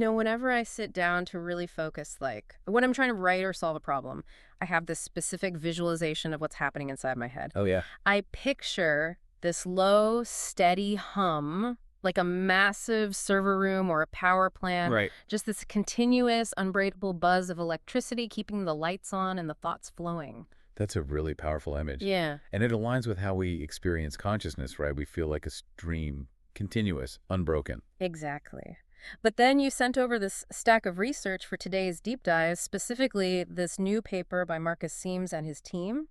Whenever I sit down to really focus, like when I'm trying to write or solve a problem, I have this specific visualization of what's happening inside my head. Oh, yeah. I picture this low, steady hum, like a massive server room or a power plant, Right. just this continuous, unbreakable buzz of electricity keeping the lights on and the thoughts flowing. That's a really powerful image. Yeah, And it aligns with how we experience consciousness, right? We feel like a stream, continuous, unbroken. exactly. But then you sent over this stack of research for today's deep dive, specifically this new paper by Marcus Seams and his team.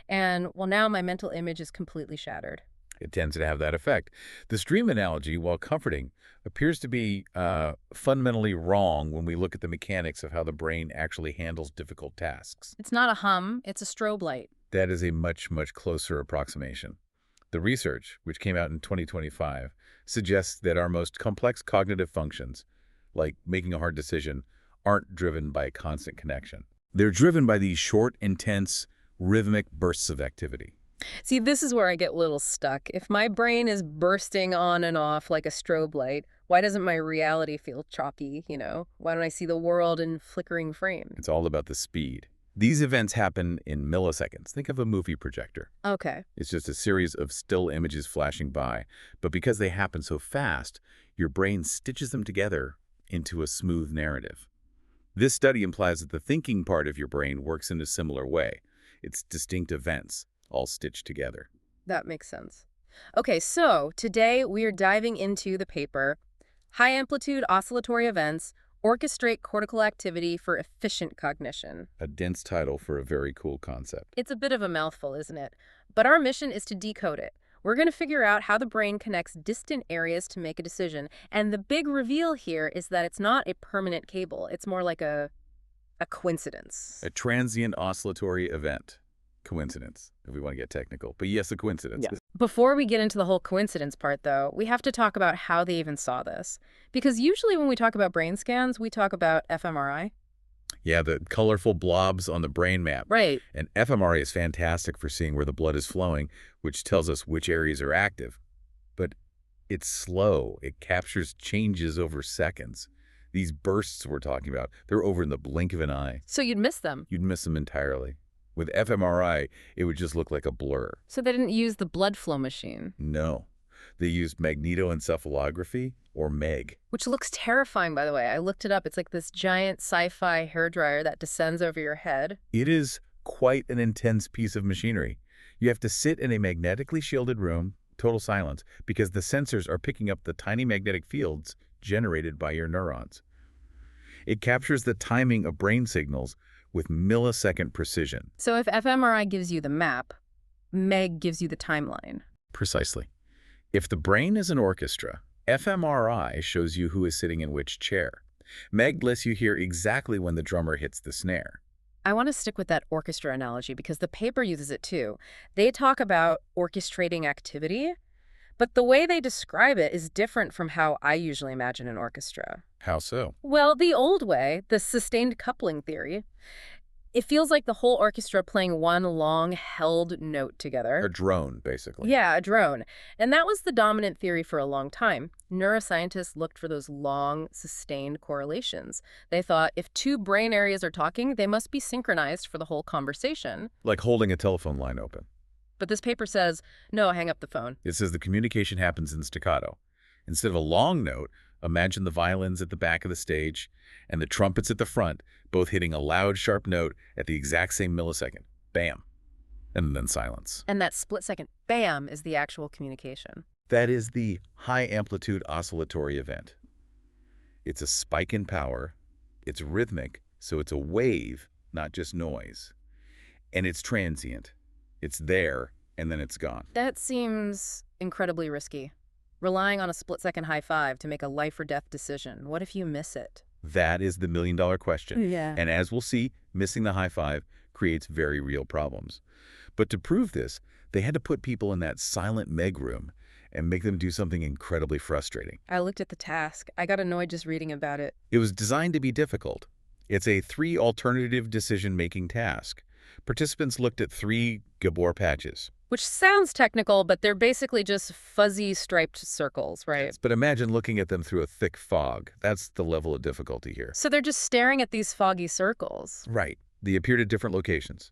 And well, now my mental image is completely shattered. It tends to have that effect. The stream analogy, while comforting, appears to be fundamentally wrong when we look at the mechanics of how the brain actually handles difficult tasks. It's not a hum, it's a strobe light. That is a much, much closer approximation. The research, which came out in 2025, suggests that our most complex cognitive functions, like making a hard decision, aren't driven by a constant connection. They're driven by these short, intense, rhythmic bursts of activity. See, this is where I get a little stuck. If my brain is bursting on and off like a strobe light, why doesn't my reality feel choppy? Why don't I see the world in flickering frames? It's all about the speed. These events happen in milliseconds. Think of a movie projector. Okay. It's just a series of still images flashing by. But because they happen so fast, your brain stitches them together into a smooth narrative. This study implies that the thinking part of your brain works in a similar way. It's distinct events, all stitched together. That makes sense. Okay, so today we are diving into the paper, High Amplitude Oscillatory Events, Orchestrate Cortical Activity for Efficient Cognition. A dense title for a very cool concept. It's a bit of a mouthful, isn't it? But our mission is to decode it. We're going to figure out how the brain connects distant areas to make a decision. And the big reveal here is that it's not a permanent cable. It's more like a coincidence. A transient oscillatory event. Coincidence, if we want to get technical. But yes, a coincidence. Yeah. Before we get into the whole coincidence part, though, we have to talk about how they even saw this. Because usually when we talk about brain scans, we talk about fMRI. Yeah, the colorful blobs on the brain map. Right. And fMRI is fantastic for seeing where the blood is flowing, which tells us which areas are active. But it's slow. It captures changes over seconds. These bursts we're talking about, they're over in the blink of an eye. So you'd miss them. You'd miss them entirely. With fMRI, it would just look like a blur. So they didn't use the blood flow machine. No. They used magnetoencephalography, or MEG. Which looks terrifying, by the way. I looked it up. It's like this giant sci-fi hairdryer that descends over your head. It is quite an intense piece of machinery. You have to sit in a magnetically shielded room, total silence, because the sensors are picking up the tiny magnetic fields generated by your neurons. It captures the timing of brain signals with millisecond precision. So if fMRI gives you the map, MEG gives you the timeline. Precisely. If the brain is an orchestra, fMRI shows you who is sitting in which chair. MEG lets you hear exactly when the drummer hits the snare. I want to stick with that orchestra analogy because the paper uses it too. They talk about orchestrating activity, but the way they describe it is different from how I usually imagine an orchestra. How so? Well, the old way, the sustained coupling theory, it feels like the whole orchestra playing one long held note together. A drone, basically. Yeah, a drone. And that was the dominant theory for a long time. Neuroscientists looked for those long, sustained correlations. They thought if two brain areas are talking, they must be synchronized for the whole conversation. Like holding a telephone line open. But this paper says, no, hang up the phone. It says the communication happens in staccato. Instead of a long note, imagine the violins at the back of the stage and the trumpets at the front, both hitting a loud, sharp note at the exact same millisecond. Bam. And then silence. And that split-second bam is the actual communication. That is the high-amplitude oscillatory event. It's a spike in power. It's rhythmic, so it's a wave, not just noise. And it's transient. It's there, and then it's gone. That seems incredibly risky. Relying on a split-second high five to make a life-or-death decision. What if you miss it? That is the million-dollar question. Yeah. And as we'll see, missing the high five creates very real problems. But to prove this, they had to put people in that silent MEG room and make them do something incredibly frustrating. I looked at the task. I got annoyed just reading about it. It was designed to be difficult. It's a 3 alternative decision-making task. Participants looked at 3 Gabor patches. Which sounds technical, but they're basically just fuzzy striped circles, right? Yes, but imagine looking at them through a thick fog. That's the level of difficulty here. So they're just staring at these foggy circles. Right. They appeared at different locations,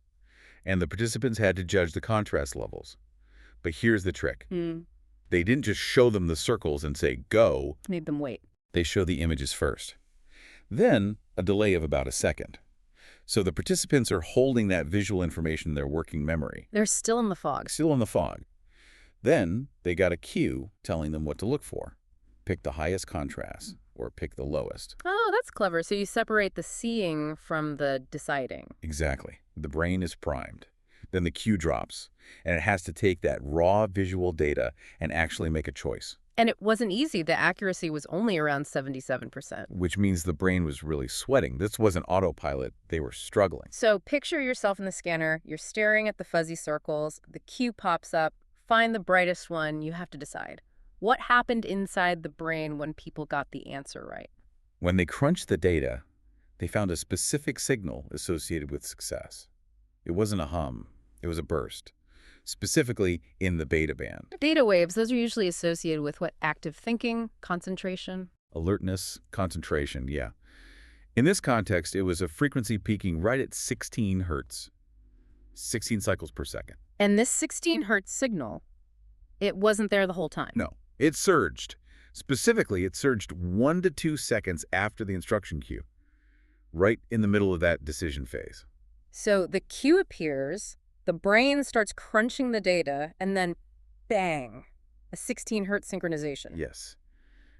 and the participants had to judge the contrast levels. But here's the trick. Hmm. They didn't just show them the circles and say, go. Made them wait. They show the images first. Then, a delay of about a second. So the participants are holding that visual information in their working memory, They're still in the fog. still in the fog. Then, they got a cue telling them what to look for. Pick the highest contrast, or pick the lowest. Oh, that's clever. So you separate the seeing from the deciding. Exactly. The brain is primed. Then the cue drops, and it has to take that raw visual data and actually make a choice, And it wasn't easy. The accuracy was only around 77%. which means the brain was really sweating. This wasn't autopilot. They were struggling. So picture yourself in the scanner. You're staring at the fuzzy circles. The cue pops up. Find the brightest one. You have to decide. What happened inside the brain when people got the answer right? When they crunched the data, they found a specific signal associated with success. It wasn't a hum. It was a burst, specifically in the beta band. Theta waves, those are usually associated with what? Active thinking, concentration. Alertness, concentration, yeah. In this context, it was a frequency peaking right at 16 hertz, 16 cycles per second. And this 16 hertz signal, it wasn't there the whole time. No, it surged. Specifically, it surged 1 to 2 seconds after the instruction cue, right in the middle of that decision phase. So the cue appears, the brain starts crunching the data, and then bang, a 16 hertz synchronization. Yes.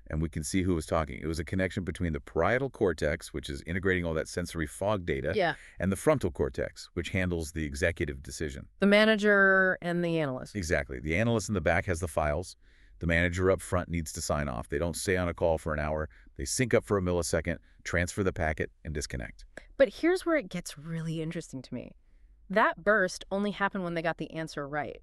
And we can see who was talking. It was a connection between the parietal cortex, which is integrating all that sensory fog data, Yeah. and the frontal cortex, which handles the executive decision. The manager and the analyst. Exactly. The analyst in the back has the files. The manager up front needs to sign off. They don't stay on a call for an hour. They sync up for a millisecond, transfer the packet, and disconnect. But here's where it gets really interesting to me. That burst only happened when they got the answer right.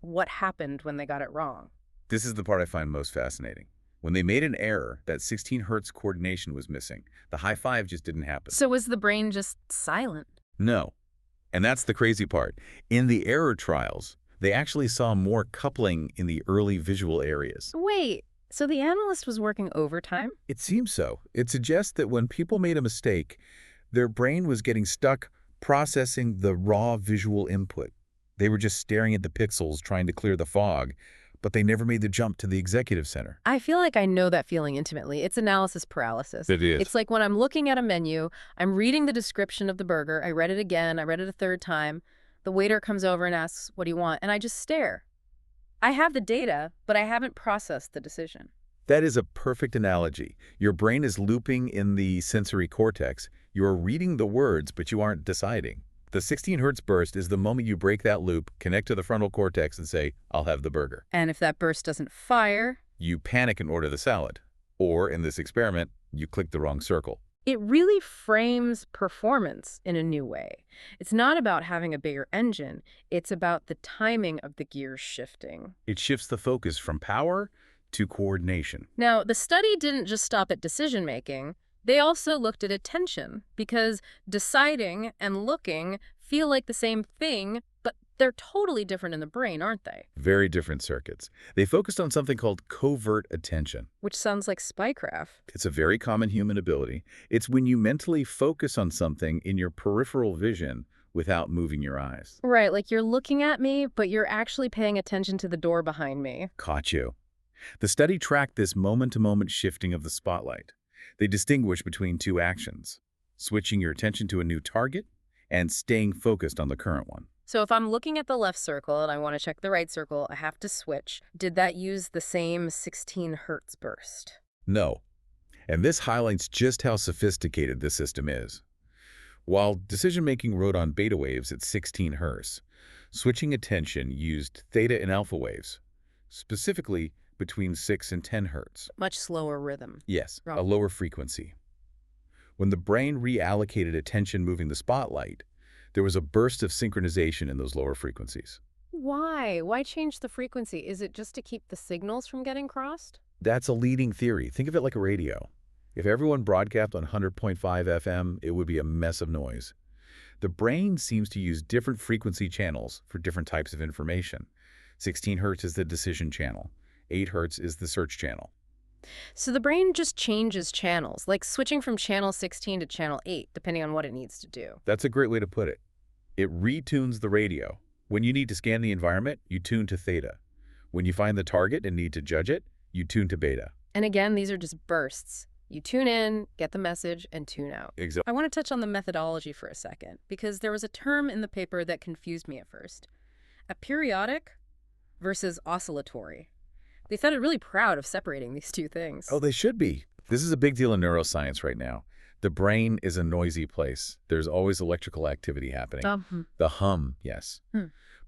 What happened when they got it wrong? This is the part I find most fascinating. When they made an error, that 16 hertz coordination was missing. The high five just didn't happen. So was the brain just silent? No. And that's the crazy part. In the error trials, they actually saw more coupling in the early visual areas. Wait, so the analyst was working overtime? It seems so. It suggests that when people made a mistake, their brain was getting stuck processing the raw visual input. They were just staring at the pixels trying to clear the fog, but they never made the jump to the executive center. I feel like I know that feeling intimately. It's analysis paralysis. It is. It's like when I'm looking at a menu, I'm reading the description of the burger, I read it again, I read it a third time. The waiter comes over and asks, "What do you want?" And I just stare. I have the data, but I haven't processed the decision. That is a perfect analogy. Your brain is looping in the sensory cortex. You're reading the words, but you aren't deciding. The 16 hertz burst is the moment you break that loop, connect to the frontal cortex, and say, I'll have the burger. And if that burst doesn't fire, You panic and order the salad. Or, in this experiment, you click the wrong circle. it really frames performance in a new way. It's not about having a bigger engine. It's about the timing of the gears shifting. It shifts the focus from power to coordination. Now, the study didn't just stop at decision-making. They also looked at attention, because deciding and looking feel like the same thing, but they're totally different in the brain, aren't they? Very different circuits. They focused on something called covert attention. Which sounds like spycraft. It's a very common human ability. It's when you mentally focus on something in your peripheral vision without moving your eyes. Right, like you're looking at me, but you're actually paying attention to the door behind me. Caught you. The study tracked this moment-to-moment shifting of the spotlight. They distinguish between two actions, switching your attention to a new target and staying focused on the current one. So if I'm looking at the left circle and I want to check the right circle, I have to switch. Did that use the same 16 hertz burst? No. And this highlights just how sophisticated this system is. While decision-making rode on beta waves at 16 hertz, switching attention used theta and alpha waves, specifically between 6 and 10 hertz. Much slower rhythm. Yes, Wrong. a lower frequency. When the brain reallocated attention moving the spotlight, there was a burst of synchronization in those lower frequencies. Why? Why change the frequency? Is it just to keep the signals from getting crossed? That's a leading theory. Think of it like a radio. If everyone broadcast on 100.5 FM, it would be a mess of noise. The brain seems to use different frequency channels for different types of information. 16 hertz is the decision channel. 8 hertz is the search channel. So the brain just changes channels, like switching from channel 16 to channel 8, depending on what it needs to do. That's a great way to put it. It retunes the radio. When you need to scan the environment, you tune to theta. When you find the target and need to judge it, you tune to beta. And again, these are just bursts. You tune in, get the message, and tune out. Exactly. I want to touch on the methodology for a second, because there was a term in the paper that confused me at first. Aperiodic versus oscillatory. They sounded really proud of separating these two things. Oh, they should be. This is a big deal in neuroscience right now. The brain is a noisy place. There's always electrical activity happening. The hum, yes.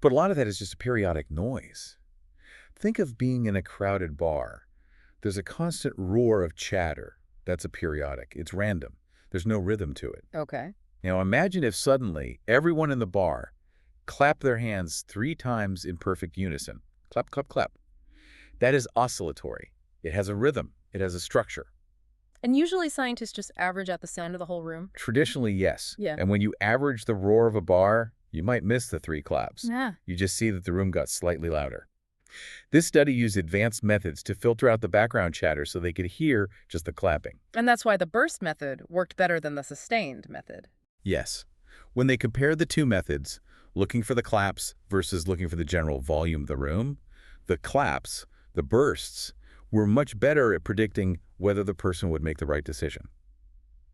But a lot of that is just a periodic noise. Think of being in a crowded bar. There's a constant roar of chatter. That's a periodic. It's random. There's no rhythm to it. Okay. Now imagine if suddenly everyone in the bar clapped their hands 3 times in perfect unison. Clap, clap, clap. That is oscillatory. It has a rhythm. It has a structure. And usually scientists just average out the sound of the whole room? Traditionally, yes. Yeah. And when you average the roar of a bar, you might miss the 3 claps. Yeah. You just see that the room got slightly louder. This study used advanced methods to filter out the background chatter so they could hear just the clapping. And that's why the burst method worked better than the sustained method. Yes. When they compared the 2 methods, looking for the claps versus looking for the general volume of the room, the claps, the bursts, were much better at predicting whether the person would make the right decision.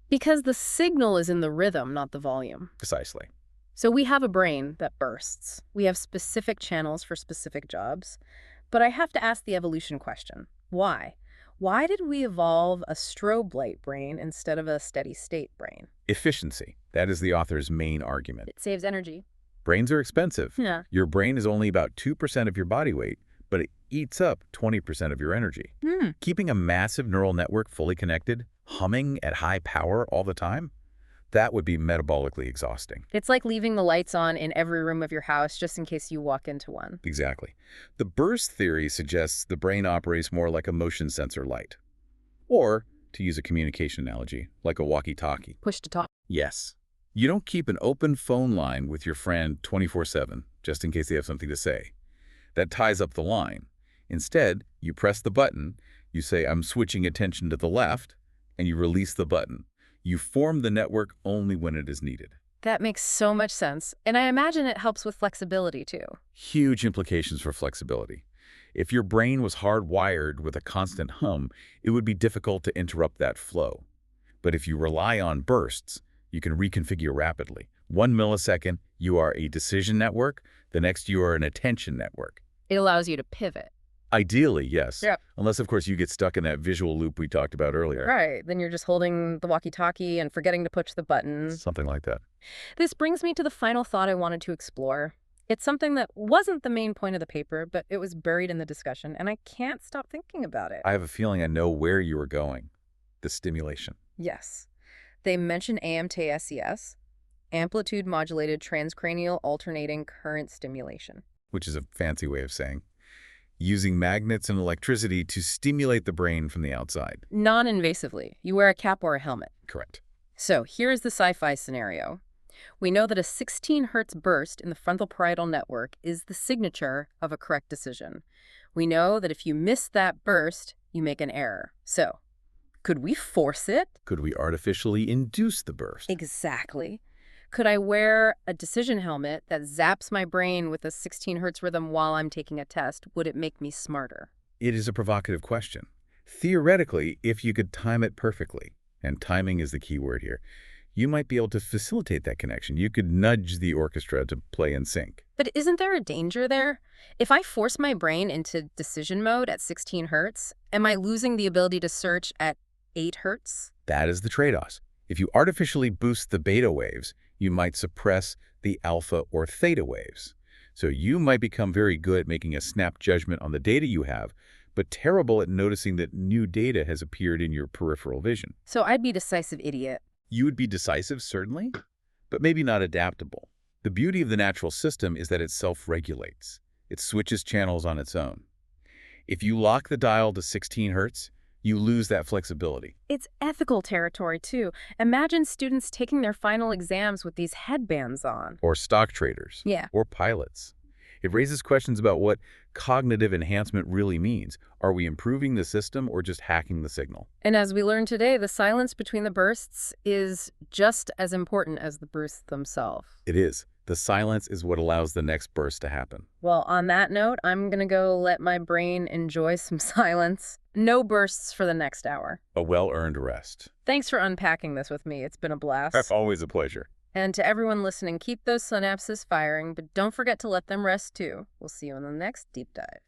Because the signal is in the rhythm, not the volume. Precisely. So we have a brain that bursts. We have specific channels for specific jobs. But I have to ask the evolution question. Why? Why did we evolve a strobe light brain instead of a steady state brain? Efficiency. That is the author's main argument. It saves energy. Brains are expensive. Yeah. Your brain is only about 2% of your body weight, but it eats up 20% of your energy. Keeping a massive neural network fully connected, humming at high power all the time, that would be metabolically exhausting. It's like leaving the lights on in every room of your house just in case you walk into one. Exactly. The burst theory suggests the brain operates more like a motion sensor light. Or, to use a communication analogy, like a walkie-talkie. Push to talk. Yes. You don't keep an open phone line with your friend 24/7, just in case they have something to say. That ties up the line. Instead, you press the button, you say, "I'm switching attention to the left," and you release the button. You form the network only when it is needed. That makes so much sense. And I imagine it helps with flexibility, too. Huge implications for flexibility. If your brain was hardwired with a constant hum, it would be difficult to interrupt that flow. But if you rely on bursts, you can reconfigure rapidly. 1 millisecond, you are a decision network. The next, you are an attention network. It allows you to pivot. Ideally, yes. Yep. Unless, of course, you get stuck in that visual loop we talked about earlier. Right. Then you're just holding the walkie-talkie and forgetting to push the button. Something like that. This brings me to the final thought I wanted to explore. It's something that wasn't the main point of the paper, but it was buried in the discussion, and I can't stop thinking about it. I have a feeling I know where you are going. The stimulation. Yes. They mention AMTSCS, amplitude modulated transcranial alternating current stimulation. Which is a fancy way of saying using magnets and electricity to stimulate the brain from the outside. Non-invasively. You wear a cap or a helmet. Correct. So here's the sci-fi scenario. We know that a 16 hertz burst in the frontal parietal network is the signature of a correct decision. We know that if you miss that burst, you make an error. So, could we force it? Could we artificially induce the burst? Exactly. Could I wear a decision helmet that zaps my brain with a 16 hertz rhythm while I'm taking a test? Would it make me smarter? It is a provocative question. Theoretically, if you could time it perfectly, and timing is the key word here, you might be able to facilitate that connection. You could nudge the orchestra to play in sync. But isn't there a danger there? If I force my brain into decision mode at 16 hertz, am I losing the ability to search at 8 hertz? That is the trade-off. If you artificially boost the beta waves, you might suppress the alpha or theta waves. So you might become very good at making a snap judgment on the data you have, but terrible at noticing that new data has appeared in your peripheral vision. So I'd be a decisive idiot. You would be decisive, certainly, but maybe not adaptable. The beauty of the natural system is that it self-regulates. It switches channels on its own. If you lock the dial to 16 hertz, You lose that flexibility. It's ethical territory, too. Imagine students taking their final exams with these headbands on. Or stock traders. Yeah. Or pilots. It raises questions about what cognitive enhancement really means. Are we improving the system or just hacking the signal? And as we learned today, the silence between the bursts is just as important as the bursts themselves. It is. The silence is what allows the next burst to happen. Well, on that note, I'm gonna go let my brain enjoy some silence. No bursts for the next hour. A well-earned rest. Thanks for unpacking this with me. It's been a blast. That's always a pleasure. And to everyone listening, keep those synapses firing, but don't forget to let them rest too. We'll see you in the next deep dive.